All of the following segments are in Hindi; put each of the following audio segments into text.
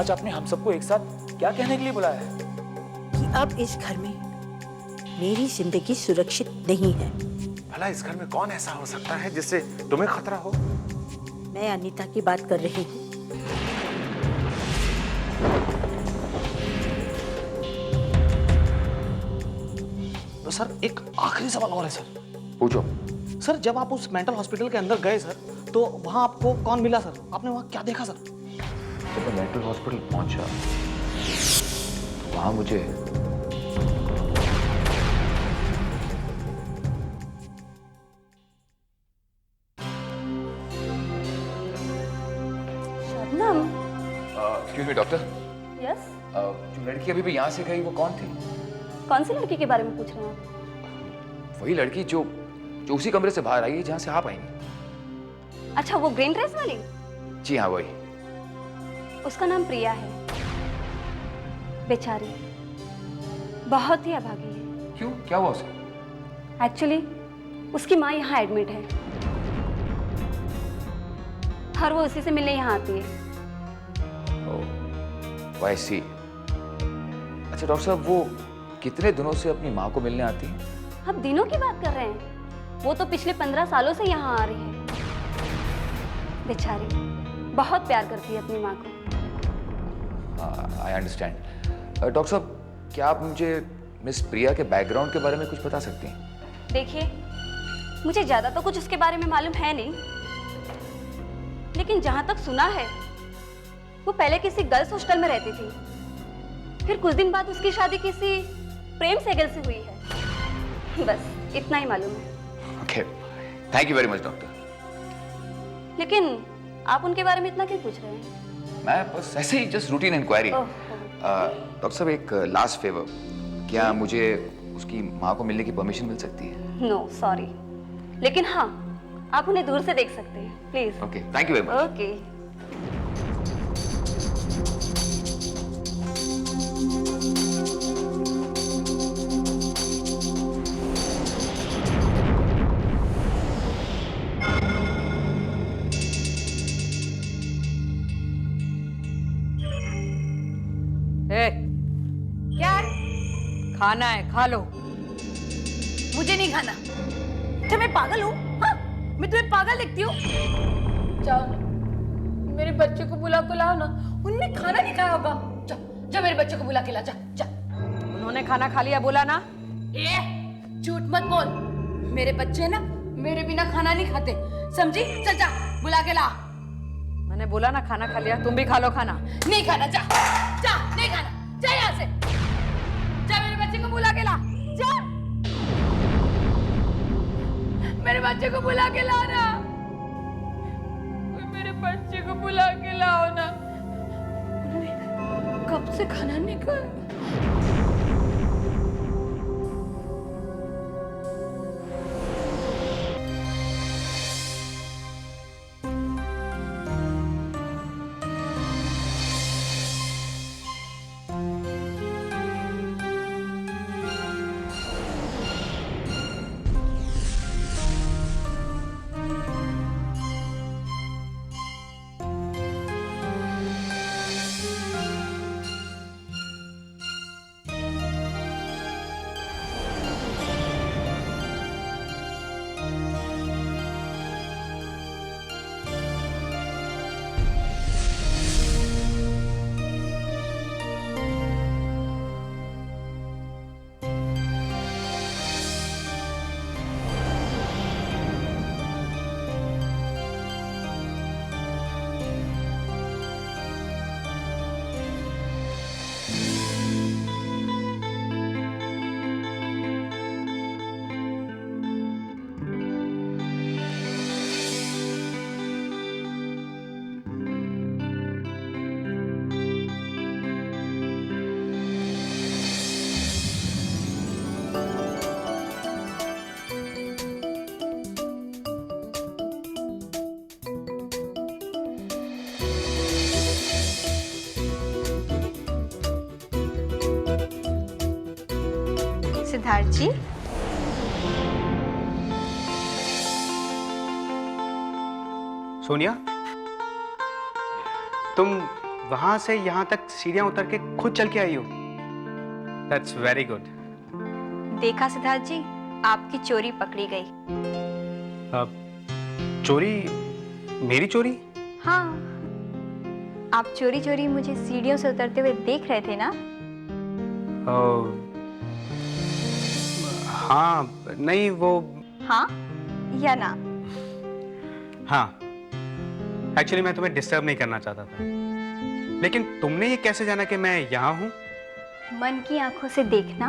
आज आपने हम सबको एक साथ क्या कहने के लिए बुलाया है? कि अब इस घर में मेरी जिंदगी सुरक्षित नहीं है। भला इस घर में कौन ऐसा हो सकता है जिससे तुम्हें खतरा हो? मैं अनीता की बात कर रही हूँ। तो सर एक आखिरी सवाल और है सर। पूछो। सर जब आप उस मेंटल हॉस्पिटल के अंदर गए सर, तो वहां आपको कौन मिला सर? आपने वहां क्या देखा सर? जब मैं मेंटल हॉस्पिटल पहुंचा तो वहां मुझे Shabnam. Excuse me doctor, yes. जो लड़की अभी भी यहाँ से गई वो कौन थी? कौन सी लड़की के बारे में पूछ रहे हैं आप? वही लड़की जो उसी कमरे से बाहर आई है जहाँ से आप आई। अच्छा, वो ग्रीन ड्रेस वाली? जी हाँ, वही। उसका नाम प्रिया है। बेचारी बहुत ही अभागी है। क्यों, क्या हुआ उसे? एक्चुअली उसकी माँ यहाँ एडमिट है और वो उसी से मिलने यहाँ आती है। ओह, आई सी। अच्छा डॉक्टर साहब, वो कितने दिनों से अपनी माँ को मिलने आती है? आप दिनों की बात कर रहे हैं? वो तो पिछले 15 सालों से यहाँ आ रही है। बेचारी बहुत प्यार करती है अपनी माँ को। I understand. डॉक्टर साहब, क्या आप मुझे मिस प्रिया के बैकग्राउंड के बारे में कुछ बता सकती हैं? देखिए, मुझे ज्यादा तो कुछ उसके बारे में मालूम है नहीं, लेकिन जहां तक सुना है वो पहले किसी गर्ल्स हॉस्टल में रहती थी। फिर कुछ दिन बाद उसकी शादी किसी प्रेम सेगल से हुई है। बस इतना ही मालूम है। Okay, thank you very much doctor. लेकिन आप उनके बारे में इतना क्यों पूछ रहे हैं? मैं बस ऐसे ही जस्ट रूटीन इंक्वायरी। डॉक्टर साहब, एक लास्ट फेवर, क्या मुझे उसकी माँ को मिलने की परमिशन मिल सकती है? नो सॉरी, लेकिन हाँ, आप उन्हें दूर से देख सकते हैं, please. Okay, thank you very much. Okay. क्या है? खाना है, खा लो। मुझे नहीं खाना। क्या मैं पागल हूँ? हाँ? मैं तुम्हें पागल दिखती हूँ? जाओ ना, मेरे बच्चे को बुला के लाओ ना। उनने खाना नहीं खाया होगा। जा, जा मेरे बच्चे को बुला के ला, जा, जा। उन्होंने खाना खा लिया बोला ना? झूठ मत बोल। मेरे बच्चे ना मेरे बिना खाना नहीं खाते, समझी? चल जा, बुला के ला। मैंने बोला ना खाना खा लिया, तुम भी खा लो खाना। नहीं खाना, जा, जा, नहीं खाना, जा यहाँ से। जा मेरे बच्चे को बुला के ला, जा। मेरे बच्चे को बुला के ला ना। मेरे बच्चे को बुला के लाओ ना। कब से खाना नहीं खाया। सिद्धार्थ जी, सोनिया, तुम वहां से यहाँ तक सीढ़ियां उतर के खुद चल के आई हो। That's very good. देखा सिद्धार्थ जी, आपकी चोरी पकड़ी गई। चोरी? मेरी चोरी? हाँ, आप चोरी चोरी मुझे सीढ़ियों से उतरते हुए देख रहे थे ना? हाँ, नहीं वो। हाँ या ना? हाँ, एक्चुअली मैं तुम्हें डिस्टर्ब नहीं करना चाहता था, लेकिन तुमने ये कैसे जाना कि मैं यहाँ हूँ? मन की आंखों से देखना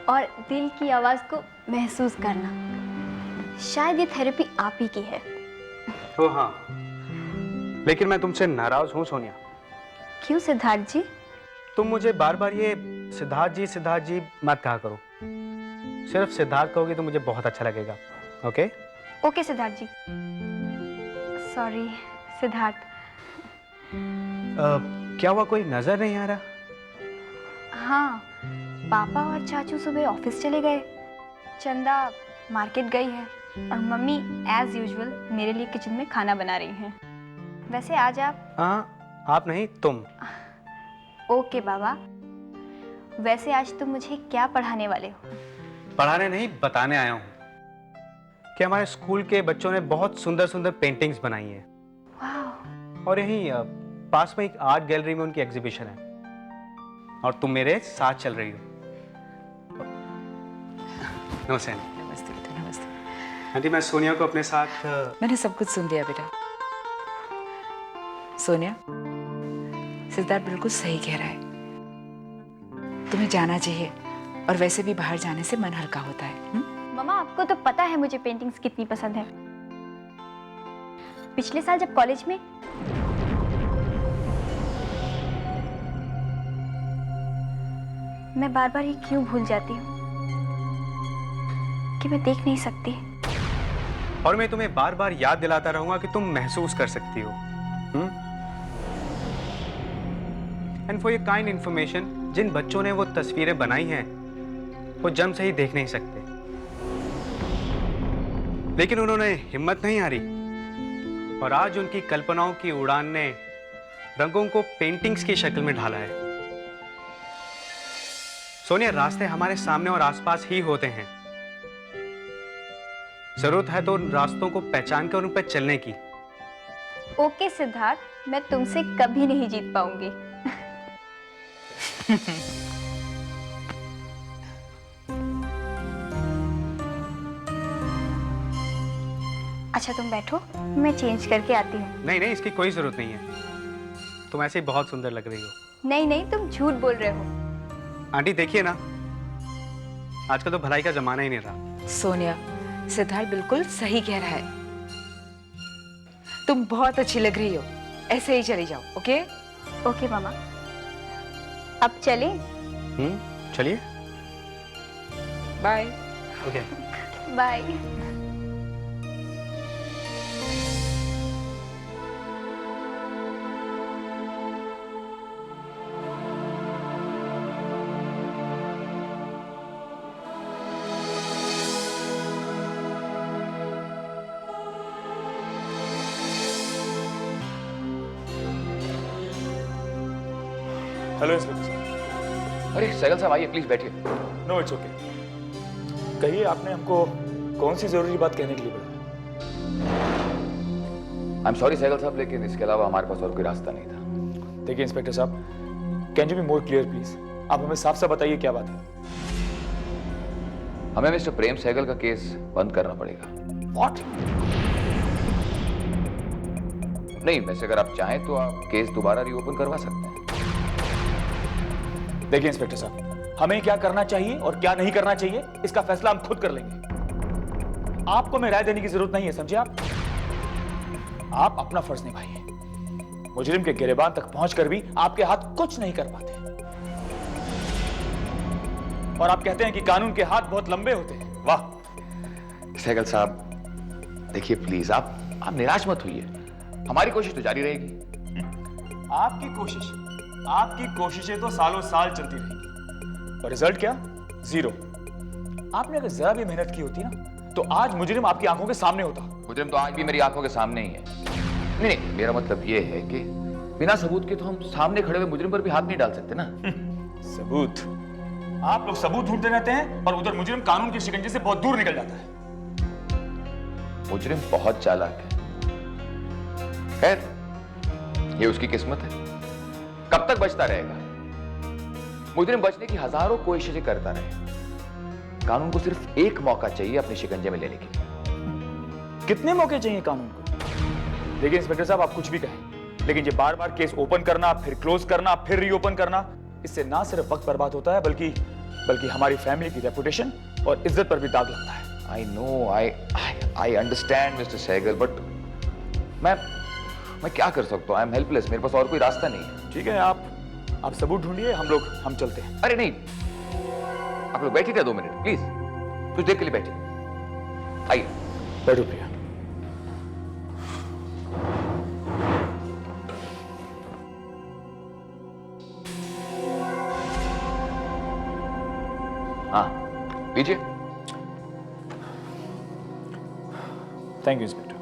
और दिल की आवाज को महसूस करना, शायद ये थेरेपी आप ही की है। ओ हाँ, लेकिन मैं तुमसे नाराज हूँ सोनिया। क्यों सिद्धार्थ जी? तुम मुझे बार बार ये सिद्धार्थ जी मत कहा करो। सिर्फ सिद्धार्थ कहोगे तो मुझे बहुत अच्छा लगेगा। ओके? ओके सिद्धार्थ जी। सॉरी सिद्धार्थ। क्या हुआ, कोई नजर नहीं आ रहा? हाँ, पापा और चाचू सुबह ऑफिस चले गए, चंदा मार्केट गई है और मम्मी एज यूजुअल मेरे लिए किचन में खाना बना रही हैं। वैसे आज आप? हाँ, आप नहीं, तुम। ओके बाबा। वैसे आज तुम मुझे क्या पढ़ाने वाले हो? पढ़ाने नहीं, बताने आया हूँ कि हमारे स्कूल के बच्चों ने बहुत सुंदर सुंदर पेंटिंग्स बनाई हैं। वाह। और यहीं पास में एक आर्ट गैलरी में उनकी एग्जीबिशन है और तुम मेरे साथ चल रही हो। नमस्ते आंटी। नमस्ते बेटा, नमस्ते। आंटी, मैं सोनिया को अपने साथ मैंने सब कुछ सुन लिया बेटा। सोनिया, सिद्धार्थ बिल्कुल सही कह रहा है, तुम्हें जाना चाहिए, और वैसे भी बाहर जाने से मन हल्का होता है। मम्मा, आपको तो पता है मुझे पेंटिंग्स कितनी पसंद है। पिछले साल जब कॉलेज में मैं बार बार ये क्यों भूल जाती हूँ कि मैं देख नहीं सकती। और मैं तुम्हें बार बार याद दिलाता रहूंगा कि तुम महसूस कर सकती हो। And for your kind information, जिन बच्चों ने वो तस्वीरें बनाई हैं वो जन्म से ही देख नहीं सकते, लेकिन उन्होंने हिम्मत नहीं हारी और आज उनकी कल्पनाओं की उड़ान ने रंगों को पेंटिंग्स की शक्ल में ढाला है। सोनिया, रास्ते हमारे सामने और आसपास ही होते हैं। जरूरत है तो उन रास्तों को पहचान कर उन पर चलने की। ओके सिद्धार्थ, मैं तुमसे कभी नहीं जीत पाऊंगी। अच्छा तुम बैठो, मैं चेंज करके आती हूँ। नहीं नहीं, इसकी कोई जरूरत नहीं है, तुम ऐसे ही बहुत सुंदर लग रही हो। नहीं नहीं, तुम झूठ बोल रहे हो। आंटी देखिए ना, आजकल तो भलाई का जमाना ही नहीं रहा। सोनिया, सिद्धार्थ बिल्कुल सही कह रहा है, तुम बहुत अच्छी लग रही हो, ऐसे ही चली जाओ। ओके? ओके मामा, अब चले? चलिए। Bye. Okay, bye. Hello inspector साहब। अरे सहगल साहब, आइए प्लीज बैठिए। No, it's okay. कहिए, आपने हमको कौन सी जरूरी बात कहने के लिए बुलाया? आई एम सॉरी सहगल साहब, लेकिन इसके अलावा हमारे पास और कोई रास्ता नहीं था। देखिए इंस्पेक्टर साहब, can you be more clear please? आप हमें साफ साफ बताइए क्या बात है। हमें मिस्टर प्रेम सहगल का केस बंद करना पड़ेगा। व्हाट? नहीं, वैसे अगर आप चाहें तो आप केस दोबारा रीओपन करवा सकते हैं। देखिए इंस्पेक्टर साहब, हमें क्या करना चाहिए और क्या नहीं करना चाहिए इसका फैसला हम खुद कर लेंगे। आपको मैं राय देने की जरूरत नहीं है, समझे आप अपना फर्ज निभाइए। मुजरिम के गिरेबान तक पहुंचकर भी आपके हाथ कुछ नहीं कर पाते, और आप कहते हैं कि कानून के हाथ बहुत लंबे होते हैं। वाह! सहगल साहब देखिए प्लीज, आप निराश मत होइए, हमारी कोशिश तो जारी रहेगी। आपकी कोशिशें तो सालों साल चलती रहेंगी, और रिजल्ट क्या? जीरो। आपने अगर जरा भी मेहनत की होती ना, तो आज मुजरिम आपकी आंखों के सामने होता। मुजरिम तो आज भी मेरी आंखों के सामने ही है। नहीं, मेरा मतलब ये है कि बिना सबूत के तो हम सामने खड़े हुए मुजरिम पर भी हाथ नहीं डाल सकते ना। सबूत? आप लोग सबूत ढूंढते रहते हैं और उधर मुजरिम कानून के शिकंजे से बहुत दूर निकल जाता है। मुजरिम बहुत चालाक है। खैर, ये उसकी किस्मत है। कब तक बचता रहेगा? मुजरिम बचने की हजारों कोशिशें करता रहे। कानून को सिर्फ एक मौका चाहिए अपने शिकंजे में लेने के लिए। कितने मौके चाहिए कानून को? देखिए इंस्पेक्टर साहब, आप कुछ भी कहें, लेकिन ये बार बार केस ओपन करना, फिर क्लोज करना, फिर रीओपन करना, इससे ना सिर्फ वक्त बर्बाद होता है बल्कि हमारी फैमिली की रेपुटेशन और इज्जत पर भी दाग लगता है। I know, I understand mister Sahgal, but मैं क्या कर सकता हूँ? I am helpless. मेरे पास और कोई रास्ता नहीं है। ठीक है, आप सबूत ढूंढिए, हम चलते हैं। अरे नहीं, आप लोग बैठिए 2 मिनट प्लीज, कुछ देर के लिए बैठिए। आइए। बैठो प्रिया। हाँ, लीजिए। Thank you inspector.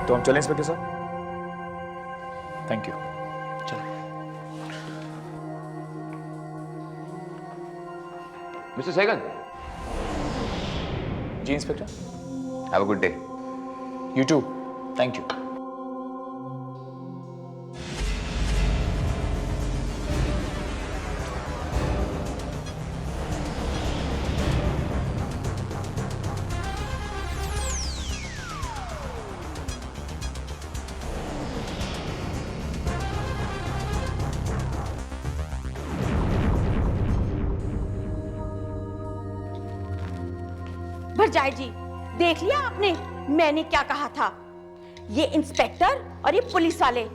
तो हम चलें इंस्पेक्टर साहब? Thank you. चलो। मिस्टर सहगल। जी inspector. Have a good day. You too. Thank you. भरजाई जी, देख लिया आपने मैंने क्या कहा था? ये इंस्पेक्टर और ये पुलिस वाले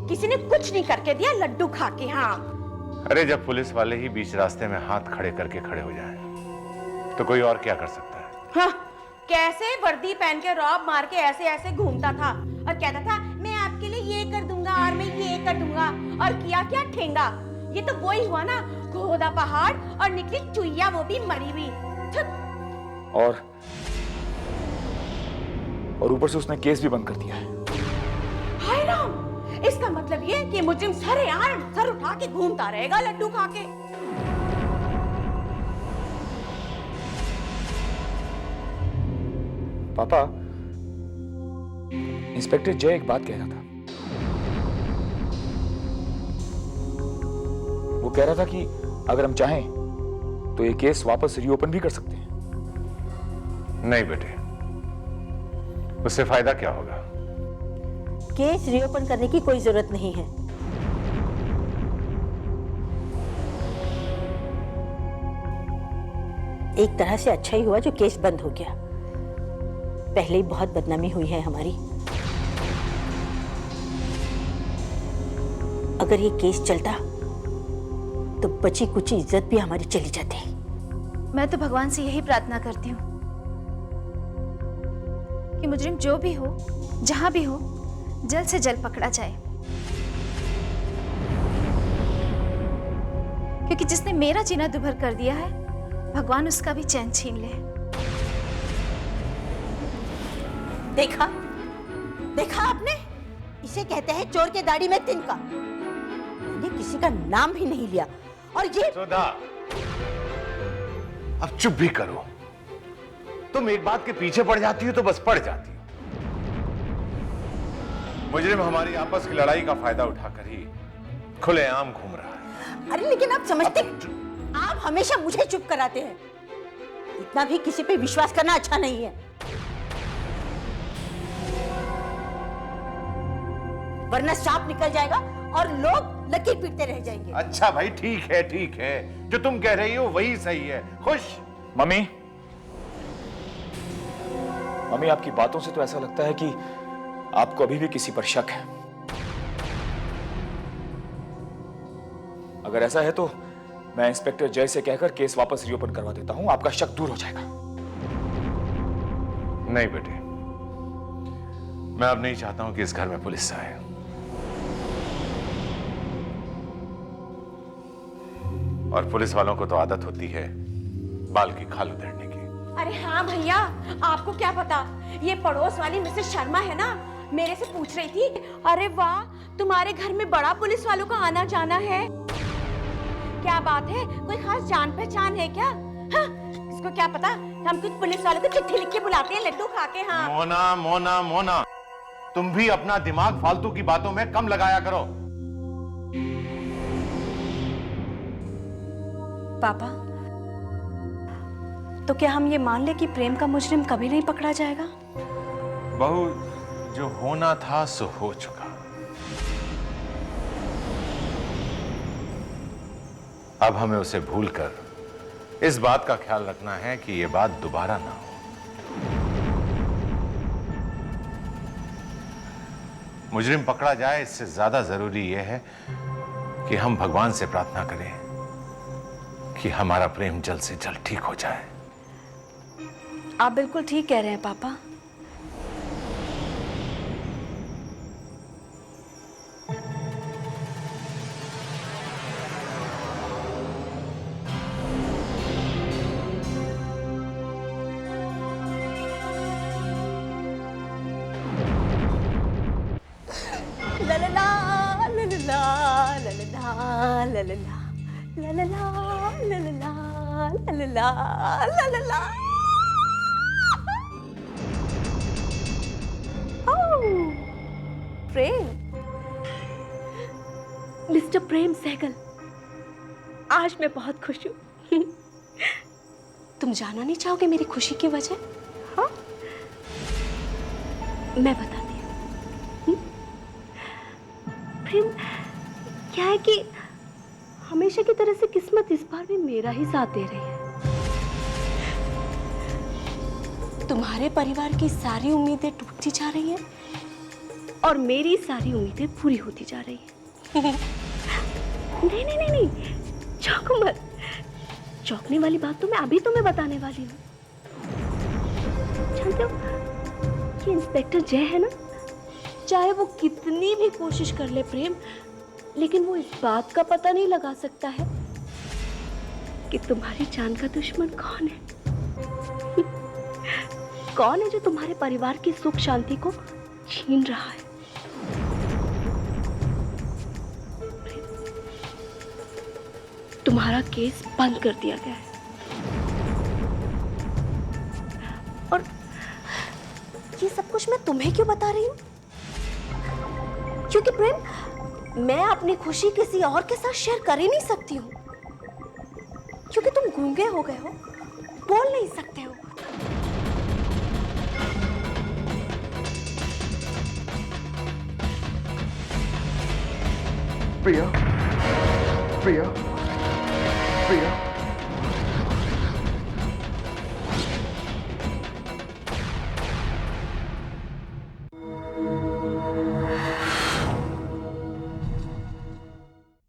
किसी ने कुछ नहीं करके दिया, लड्डू खा के। हाँ, अरे जब पुलिस वाले ही बीच रास्ते में हाथ खड़े करके खड़े हो जाएं, तो कोई और क्या कर सकता है? हाँ, कैसे वर्दी पहन के रौब मार के ऐसे ऐसे घूमता था और कहता था मैं आपके लिए ये कर दूंगा और मैं ये कर दूंगा, और किया क्या ठेंगा? ये तो वही हुआ ना, खोदा पहाड़ और निकली चुईया, वो भी मरी हुई। और ऊपर से उसने केस भी बंद कर दिया है। हाय राम, इसका मतलब ये कि मुजरिम सर उठा के घूमता रहेगा लड्डू खा के। पापा, इंस्पेक्टर जय एक बात कह रहा था। वो कह रहा था कि अगर हम चाहें तो ये केस वापस रीओपन भी कर सकते हैं। नहीं बेटे, उससे फायदा क्या होगा? केस रीओपन करने की कोई जरूरत नहीं है। एक तरह से अच्छा ही हुआ जो केस बंद हो गया। पहले ही बहुत बदनामी हुई है हमारी। अगर ये केस चलता तो बची कुची इज्जत भी हमारी चली जाती। मैं तो भगवान से यही प्रार्थना करती हूँ कि मुजरिम जो भी हो, जहां भी हो, जल्द से जल्द पकड़ा जाए, क्योंकि जिसने मेरा जीना दुभर कर दिया है, भगवान उसका भी चैन छीन ले। देखा देखा आपने? इसे कहते हैं चोर के दाढ़ी में तिनका। मैंने किसी का नाम भी नहीं लिया, और ये सुधा, अब चुप भी करो। तुम एक बात के पीछे पड़ जाती हो तो बस पड़ जाती हो। मुजरिम हमारी आपस की लड़ाई का फायदा उठाकर ही खुलेआम घूम रहा है। अरे लेकिन आप समझते, आप हमेशा मुझे चुप कराते हैं। इतना भी किसी पे विश्वास करना अच्छा नहीं है, वरना सांप निकल जाएगा और लोग लकीर पीटते रह जाएंगे। अच्छा भाई, ठीक है, जो तुम कह रही हो वही सही है। खुश? मम्मी, आपकी बातों से तो ऐसा लगता है कि आपको अभी भी किसी पर शक है। अगर ऐसा है तो मैं इंस्पेक्टर जय से कहकर केस वापस रीओपन करवा देता हूं, आपका शक दूर हो जाएगा। नहीं बेटे, मैं अब नहीं चाहता हूं कि इस घर में पुलिस आए। और पुलिस वालों को तो आदत होती है बाल की खाल उधेड़ने की। अरे हाँ भैया, आपको क्या पता, ये पड़ोस वाली मिसेस शर्मा है ना, मेरे से पूछ रही थी, अरे वाह तुम्हारे घर में बड़ा पुलिस वालों का आना जाना है। क्या बात है, कोई खास जान पहचान है क्या? हाँ, इसको क्या पता, हम कुछ पुलिस वालों को चिट्ठी लिख के बुलाते हैं लड्डू खा के। हाँ मोना मोना मोना, तुम भी अपना दिमाग फालतू की बातों में कम लगाया करो। पापा, तो क्या हम ये मान ले कि प्रेम का मुजरिम कभी नहीं पकड़ा जाएगा? बहू, जो होना था सो हो चुका। अब हमें उसे भूलकर इस बात का ख्याल रखना है कि यह बात दोबारा ना हो। मुजरिम पकड़ा जाए, इससे ज्यादा जरूरी यह है कि हम भगवान से प्रार्थना करें कि हमारा प्रेम जल्द से जल्द ठीक हो जाए। आप बिल्कुल ठीक कह रहे हैं पापा। प्रेम, मिस्टर प्रेम सहगल, आज मैं बहुत खुश हूँ। तुम जानना नहीं चाहोगे मेरी खुशी की वजह? हाँ, मैं बताती हूँ। प्रेम, क्या है कि हमेशा की तरह से किस्मत इस बार भी मेरा ही साथ दे रही है। तुम्हारे परिवार की सारी उम्मीदें टूटती जा रही हैं और मेरी सारी उम्मीदें पूरी होती जा रही हैं। नहीं नहीं नहीं नहीं, चौंको मत। चौंकने वाली बात तो मैं अभी तुम्हें बताने वाली हूँ। जानते हो, ये इंस्पेक्टर जय है ना, चाहे वो कितनी भी कोशिश कर ले प्रेम, लेकिन वो इस बात का पता नहीं लगा सकता है कि तुम्हारी जान का दुश्मन कौन है। कौन है जो तुम्हारे परिवार की सुख शांति को छीन रहा है। तुम्हारा केस बंद कर दिया गया है और ये सब कुछ मैं तुम्हें क्यों बता रही हूँ? क्योंकि प्रेम, मैं अपनी खुशी किसी और के साथ शेयर कर ही नहीं सकती हूँ, क्योंकि तुम गूंगे हो गए हो, बोल नहीं सकते हो। प्रिया, प्रिया, प्रिया।